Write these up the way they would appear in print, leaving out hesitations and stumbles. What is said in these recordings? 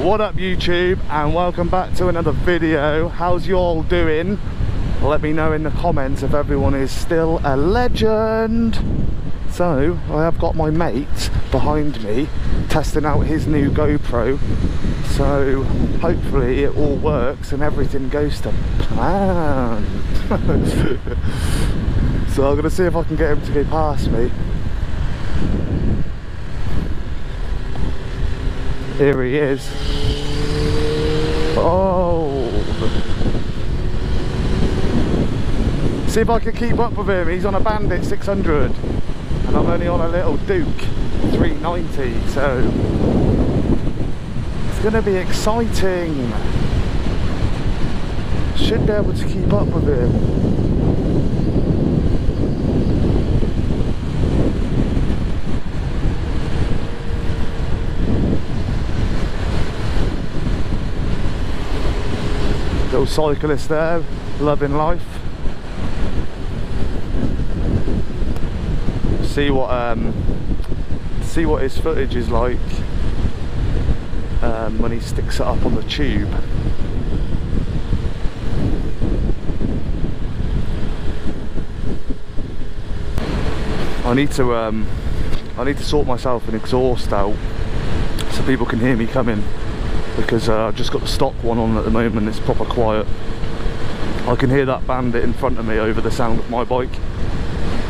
What up YouTube, and welcome back to another video. How's you all doing? Let me know in the comments if everyone is still a legend. So I have got my mate behind me testing out his new GoPro, so hopefully it all works and everything goes to plan. So I'm gonna see if I can get him to go past me. Here he is. Oh! See if I can keep up with him. He's on a Bandit 600 and I'm only on a little Duke 390, so it's going to be exciting. Should be able to keep up with him. Little cyclist there, loving life. See what his footage is like when he sticks it up on the tube. I need to sort myself an exhaust out so people can hear me coming, because I've just got the stock one on at the moment. It's proper quiet. I can hear that Bandit in front of me over the sound of my bike,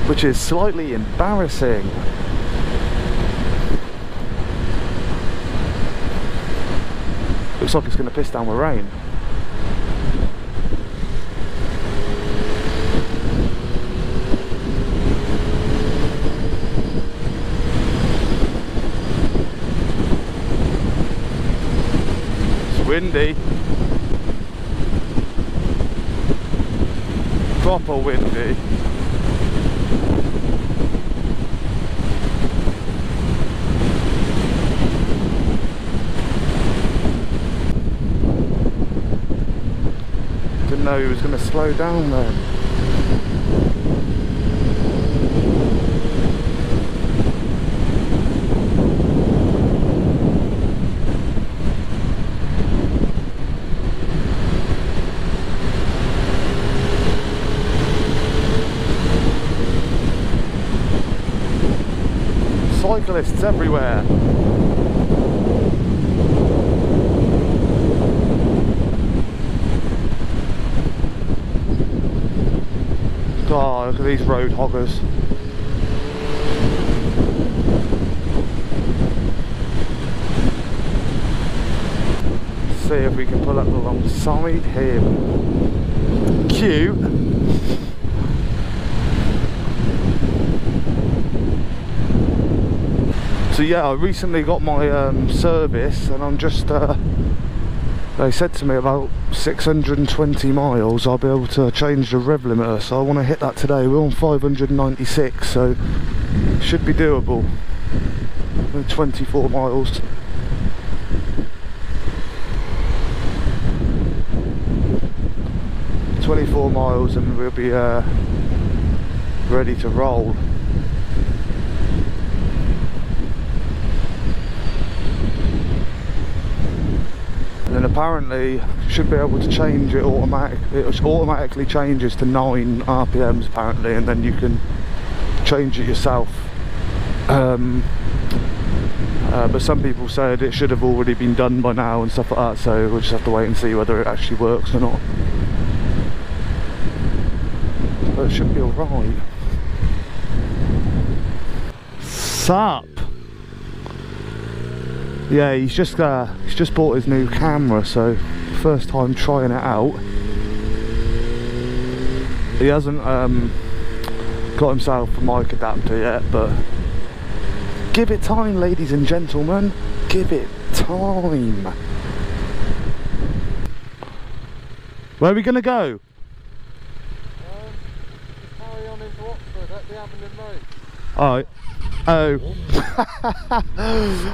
which is slightly embarrassing. Looks like it's going to piss down with rain. It's windy. Proper windy. Didn't know he was going to slow down then. Cyclists everywhere. Oh, look at these road hoggers. See if we can pull up alongside him. Cute. So yeah, I recently got my service, and I'm just they said to me about 620 miles I'll be able to change the rev limiter, so I want to hit that today. We're on 596, so it should be doable. 24 miles. And we'll be ready to roll. And then apparently should be able to change it automatically. It automatically changes to 9 RPMs apparently, and then you can change it yourself. But some people said it should have already been done by now and stuff like that, so we'll just have to wait and see whether it actually works or not. But it should be alright. Sup? Yeah, he's just bought his new camera, so first time trying it out. He hasn't got himself a mic adapter yet, but give it time, ladies and gentlemen. Give it time. Where are we gonna go? Carry on into Oxford at the Abingdon Road. Oh.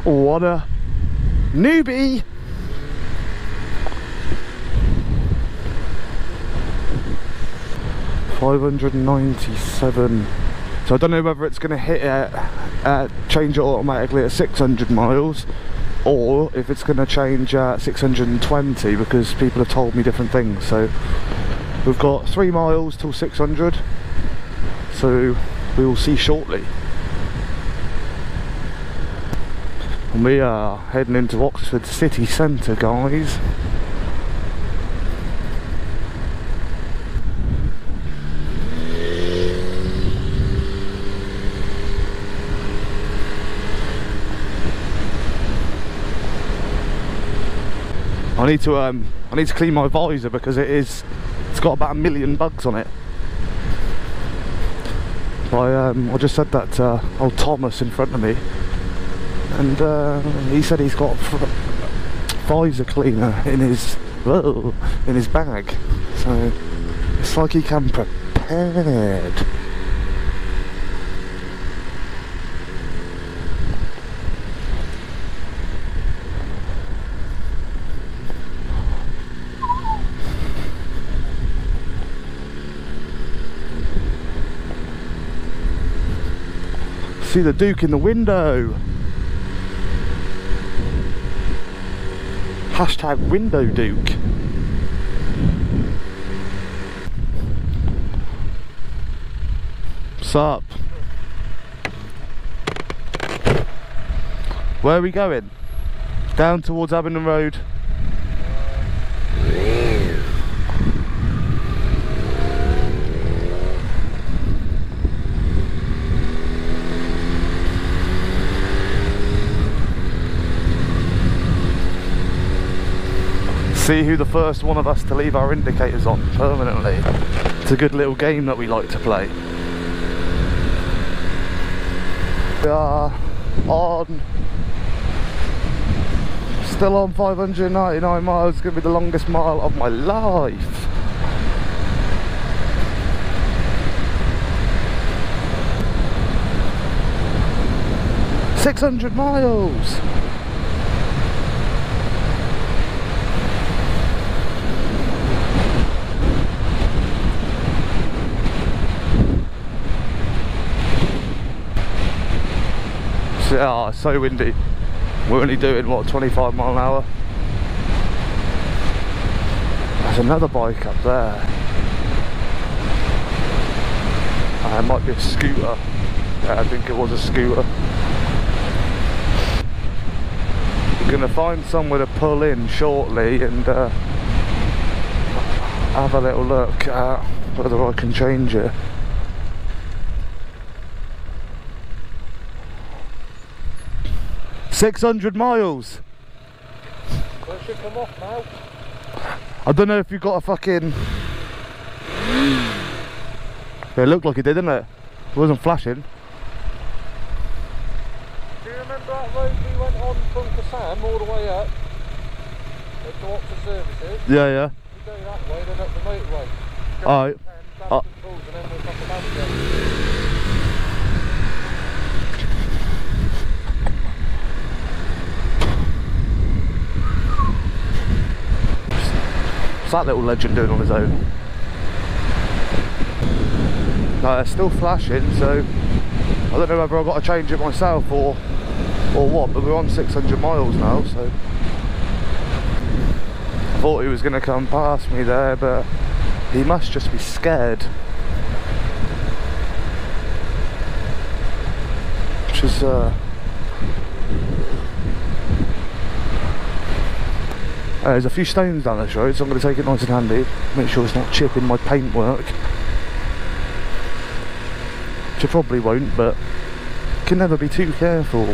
What a newbie. $597. So I don't know whether it's going to hit it, change it automatically at 600 miles, or if it's going to change at 620, because people have told me different things. So we've got 3 miles till 600, so we will see shortly. And we are heading into Oxford city centre, guys. I need to clean my visor because it's got about 1 million bugs on it. I just said that to old Thomas in front of me, and he said he's got visor cleaner in his bag, so it's like he came prepared. See the Duke in the window. Hashtag window Duke. What's up? Where are we going? Down towards Abingdon Road. See who the first one of us to leave our indicators on permanently. It's a good little game that we like to play. We are still on 599 miles. It's going to be the longest mile of my life. $600 miles. Oh, it's so windy. We're only doing what, 25 mile an hour? There's another bike up there. It might be a scooter. Yeah, I think it was a scooter. We're going to find somewhere to pull in shortly and have a little look at whether I can change it. $600 miles. Well, it should come off now. I don't know if you've got a fucking... Yeah, it looked like it did, didn't it? It wasn't flashing. Do you remember that road we went on from Kassam all the way up to Oxford Services? Yeah, yeah. You go that way, then up the motorway. Alright. And then we'll come to Bandits. What's that little legend doing on his own? No, it's still flashing, so I don't know whether I've got to change it myself or what, but we're on 600 miles now, so I thought he was going to come past me there, but he must just be scared. Which is there's a few stones down this road, so I'm going to take it nice and handy, make sure it's not chipping my paintwork. Which I probably won't, but you can never be too careful.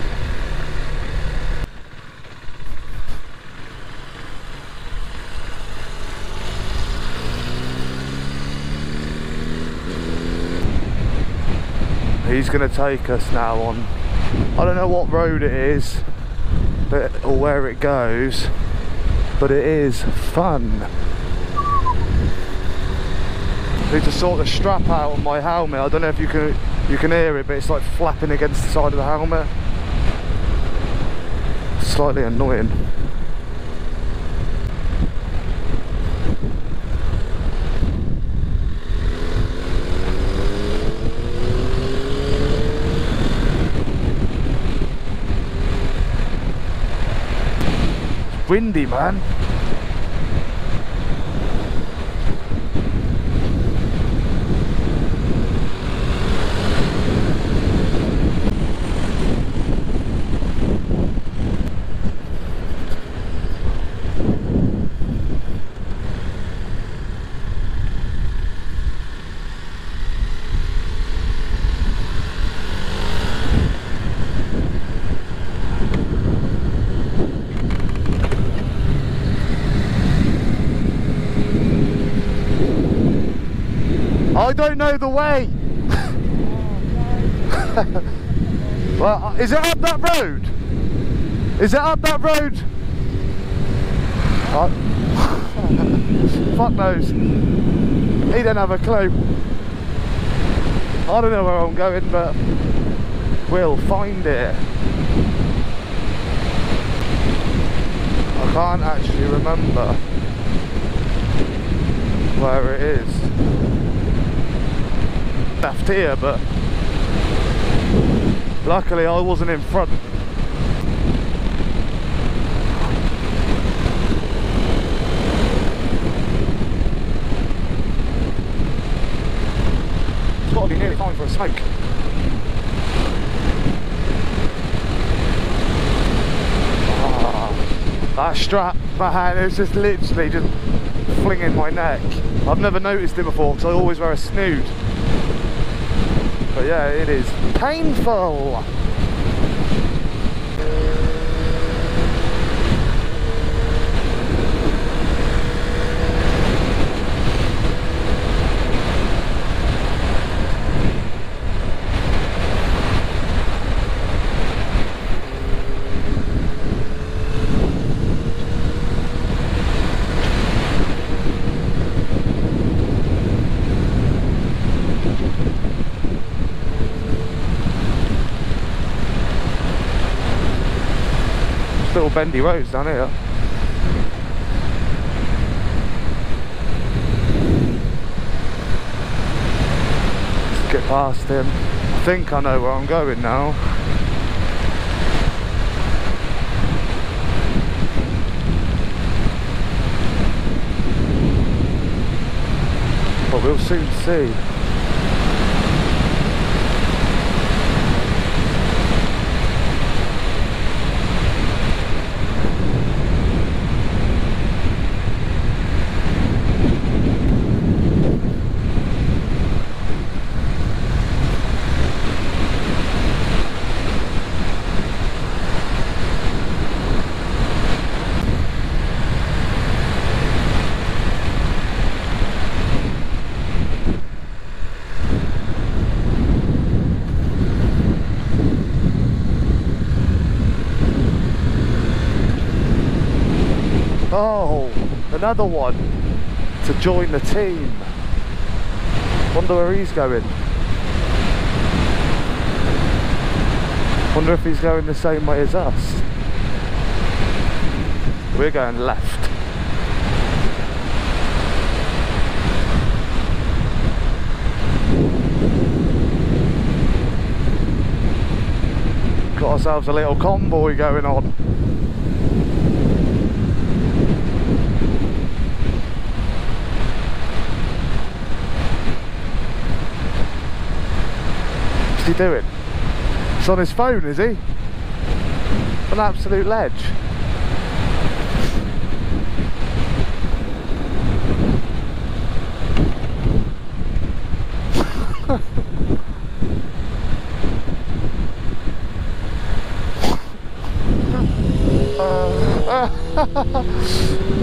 He's going to take us now on, I don't know what road it is, or where it goes, but it is fun. I need to sort the strap out on my helmet. I don't know if you can hear it, but it's like flapping against the side of the helmet. Slightly annoying. windy, man. I don't know the way. Well, is it up that road? Is it up that road? Fuck knows. He don't have a clue. I don't know where I'm going, but we'll find it. I can't actually remember where it is. Left here, but luckily I wasn't in front. It's got to be nearly time for a smoke. That strap, man, it's just literally just flinging my neck. I've never noticed it before because I always wear a snood. But yeah, it is painful. Little bendy roads down here. Let's get past him. I think I know where I'm going now. But we'll soon see. Oh, another one to join the team. Wonder where he's going. Wonder if he's going the same way as us. We're going left. Got ourselves a little convoy going on. What's he doing? He's on his phone, is he? An absolute ledge.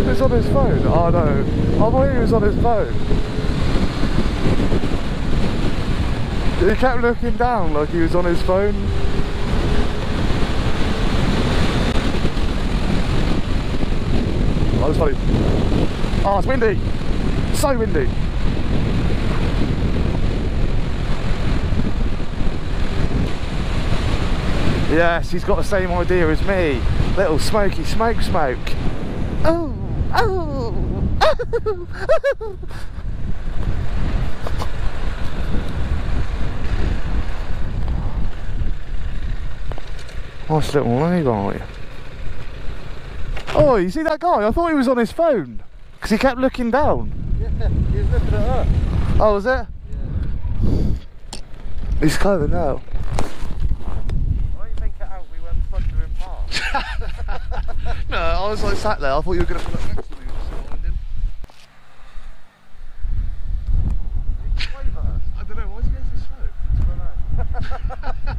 He's on his phone? Oh no, I thought he was on his phone. He kept looking down like he was on his phone. Oh, that's funny. Oh, it's windy. So windy. Yes, he's got the same idea as me. Little smoky smoke. Oh, oh, oh. Nice little leg, aren't you? Oh, you see that guy? I thought he was on his phone because he kept looking down. Yeah, he was looking at her. Oh, was it? Yeah. He's coming now. Why do you think it out we went thundering past? No, I was like sat there. I thought you were going to pull up next to me. I don't know. Why is he going so slow? I don't know.